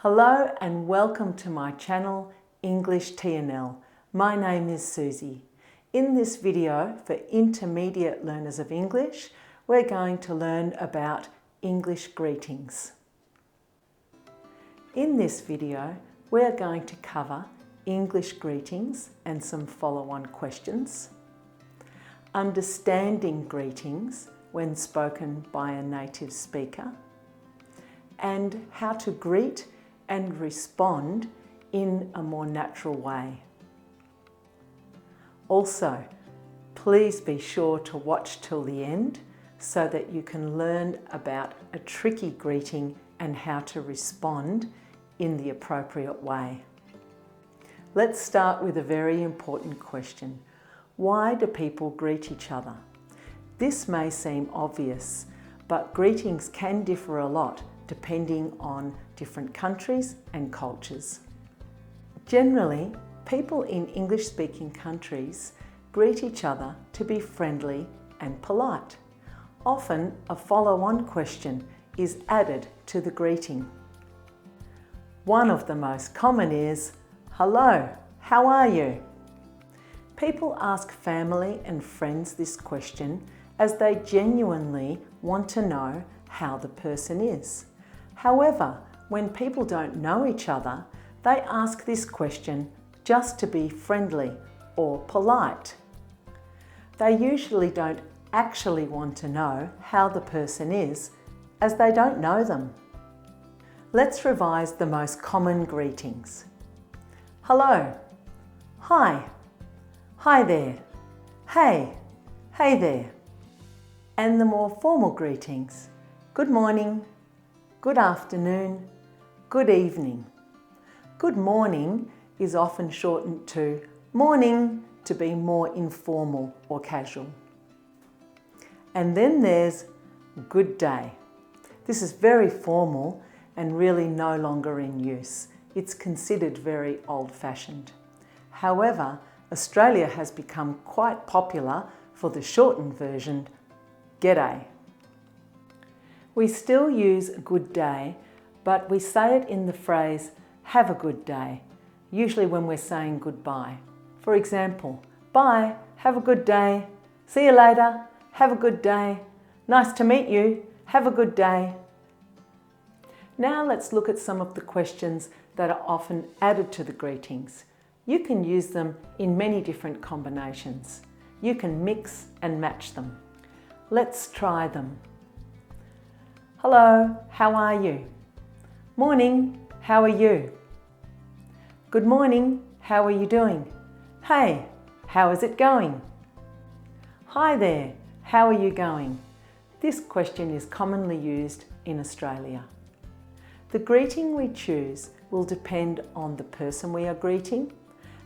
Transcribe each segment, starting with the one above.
Hello and welcome to my channel English TNL. My name is Susie. In this video for intermediate learners of English, we're going to learn about English greetings. In this video, we're going to cover English greetings and some follow-on questions, understanding greetings when spoken by a native speaker, and how to greet and respond in a more natural way. Also, please be sure to watch till the end so that you can learn about a tricky greeting and how to respond in the appropriate way. Let's start with a very important question. Why do people greet each other? This may seem obvious, but greetings can differ a lot depending on different countries and cultures. Generally, people in English-speaking countries greet each other to be friendly and polite. Often, a follow-on question is added to the greeting. One of the most common is, "Hello, how are you?" People ask family and friends this question as they genuinely want to know how the person is. However, when people don't know each other, they ask this question just to be friendly or polite. They usually don't actually want to know how the person is, as they don't know them. Let's revise the most common greetings. Hello, hi, hi there, hey, hey there. And the more formal greetings, good morning, good afternoon, good evening. Good morning is often shortened to morning to be more informal or casual. And then there's good day. This is very formal and really no longer in use. It's considered very old-fashioned. However, Australia has become quite popular for the shortened version, g'day. We still use good day, but we say it in the phrase, have a good day, usually when we're saying goodbye. For example, bye, have a good day, see you later, have a good day, nice to meet you, have a good day. Now let's look at some of the questions that are often added to the greetings. You can use them in many different combinations. You can mix and match them. Let's try them. Hello, how are you? Morning, how are you? Good morning, how are you doing? Hey, how is it going? Hi there, how are you going? This question is commonly used in Australia. The greeting we choose will depend on the person we are greeting,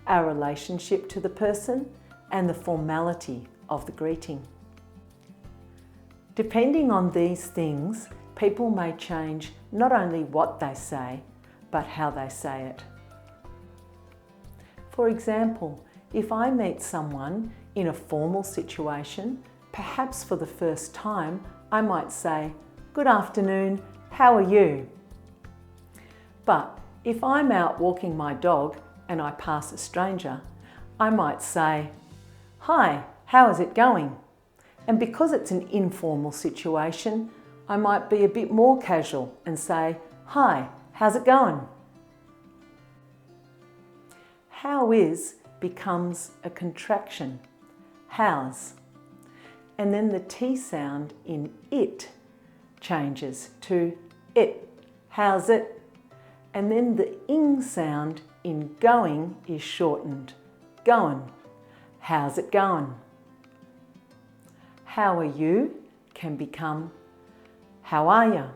our relationship to the person, and the formality of the greeting. Depending on these things, people may change not only what they say, but how they say it. For example, if I meet someone in a formal situation, perhaps for the first time, I might say, "Good afternoon, how are you?" But if I'm out walking my dog and I pass a stranger, I might say, "Hi, how is it going?" And because it's an informal situation, I might be a bit more casual and say, "Hi, how's it going?" How is becomes a contraction, how's. And then the T sound in it changes to it, how's it. And then the ing sound in going is shortened, goin', how's it going. How are you can become how are ya?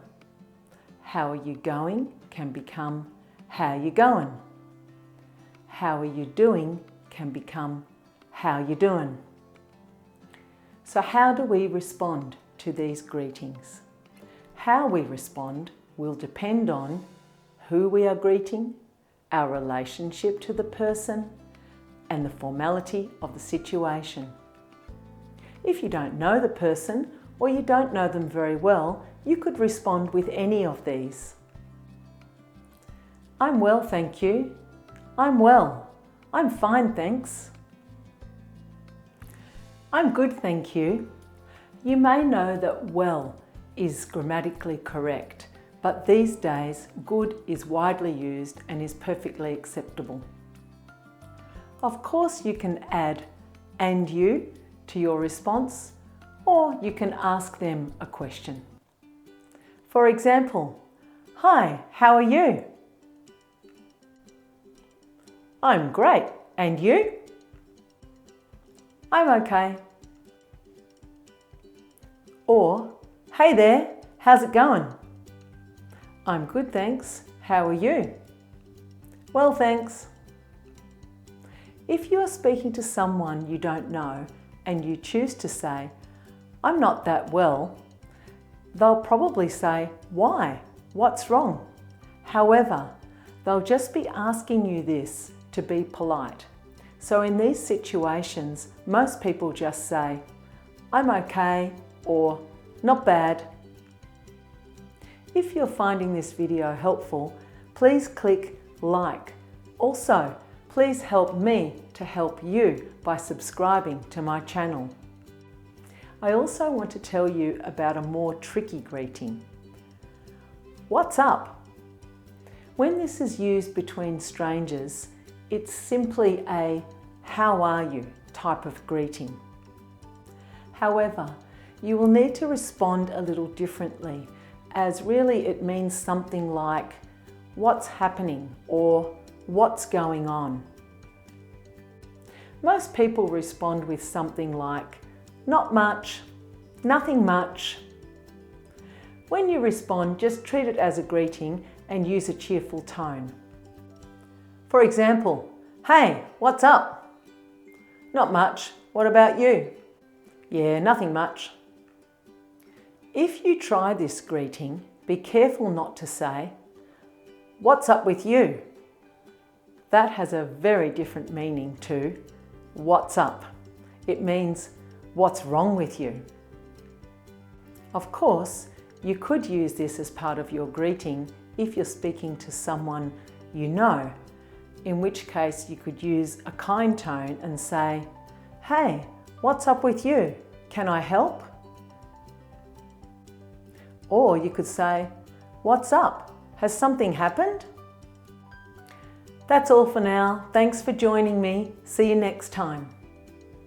How are you going can become how you going. How are you doing can become how you doing. So how do we respond to these greetings? How we respond will depend on who we are greeting, our relationship to the person, and the formality of the situation. If you don't know the person or you don't know them very well, you could respond with any of these. I'm well, thank you. I'm well. I'm fine, thanks. I'm good, thank you. You may know that well is grammatically correct, but these days good is widely used and is perfectly acceptable. Of course, you can add "and you" to your response, or you can ask them a question. For example, "Hi, how are you?" "I'm great, and you?" "I'm okay." Or, "Hey there, how's it going?" "I'm good, thanks. How are you?" "Well, thanks." If you are speaking to someone you don't know and you choose to say, "I'm not that well," they'll probably say, "Why? What's wrong?" However, they'll just be asking you this to be polite. So in these situations, most people just say, "I'm okay," or "not bad." If you're finding this video helpful, please click like. Also, please help me to help you by subscribing to my channel. I also want to tell you about a more tricky greeting. What's up? When this is used between strangers, it's simply a "how are you" type of greeting. However, you will need to respond a little differently, as really it means something like "what's happening" or "what's going on." Most people respond with something like "not much," "nothing much." When you respond, just treat it as a greeting and use a cheerful tone. For example, "Hey, what's up?" "Not much. What about you?" "Yeah, nothing much." If you try this greeting, be careful not to say, "What's up with you?" That has a very different meaning to "what's up." It means "what's wrong with you?" Of course, you could use this as part of your greeting if you're speaking to someone you know, in which case you could use a kind tone and say, "Hey, what's up with you? Can I help?" Or you could say, "What's up? Has something happened?" That's all for now. Thanks for joining me. See you next time.